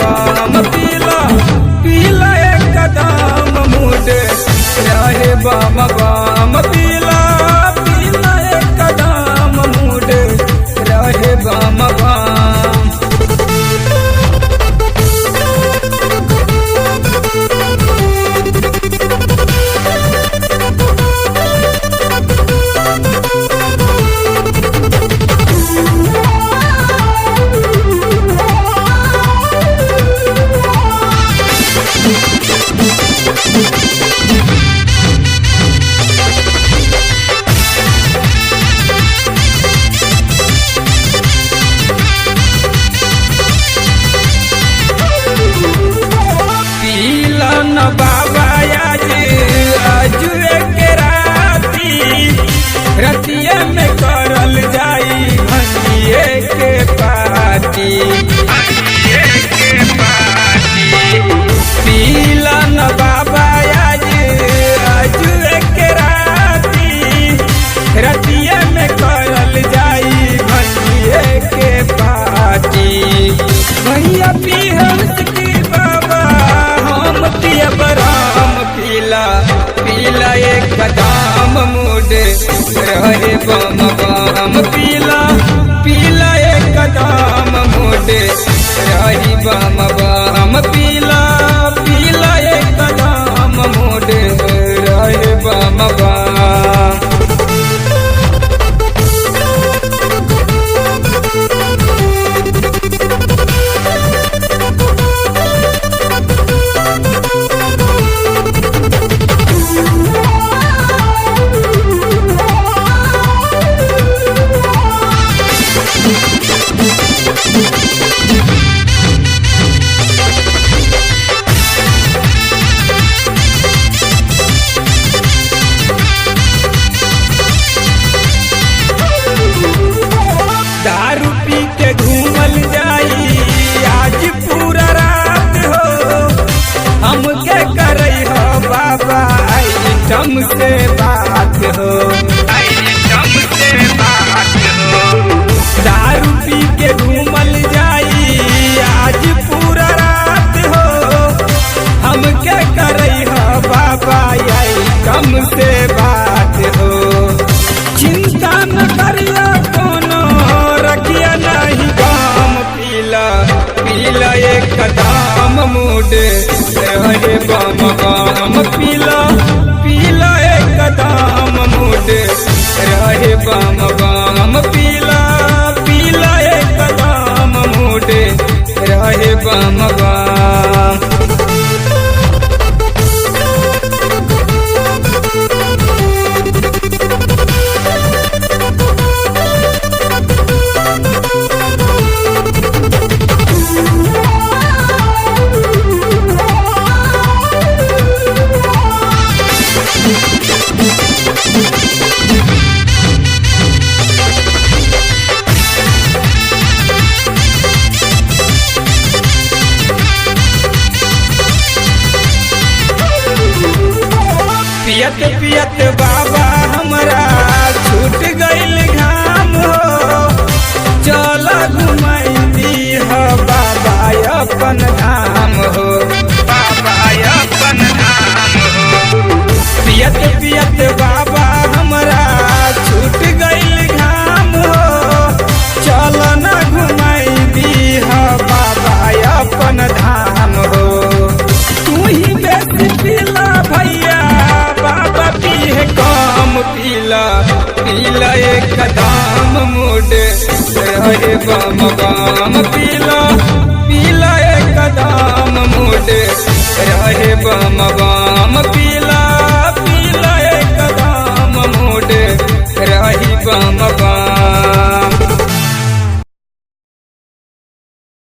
बम पीला पीला एक कदम मूड रहे बम बम पीला पीला एक कदम मूड रहे बम बम। बाबा आज के रतिया में करल जाई भंगिए के पार्टी पीला न बाबा आज के रतिया में करल जाई भंगिए के पार्टी भैया पीहंस की बाबा हम पिया बराम पीला पीला एक कदम मूड रहे बम बम पीला पीला एक कदम मूड रही बम बम पीला पीला एक कदम मूड रहे बम बम। दारू पी के घूमल जाई आज पूरा रात हो हमके करई हो बाबा आइटम से बात हो दारू पी के घूमल जाई आज पूरा रात हो हमके करई हो बाबा आइटम से बात हो चिंता न करिया कोनो रखिया नहीं काम पीला पीला एक कदम मूड रहे बम बम पीला पीला एक कदम मूड रहे बम बम पीला पीला एक कदम मूड रहे बम बम। पियत पियत बाबा हमरा छूट गइल घाम हो चल घुमाई दी हो बाबा अपन धाम हो बाबा अपन धाम हो पियत पियत बाबा हमरा छूट गइल घाम हो चल न घुमाई दी हो बाबा अपन धाम हो तू ही बेसी पीला भैया बाबा पीहे काम पीला पीला एक कदम मूड रहे बम बम पीला पीला एक कदम मूड रहे बम बम पीला पीला एक कदम मूड रही बम बम।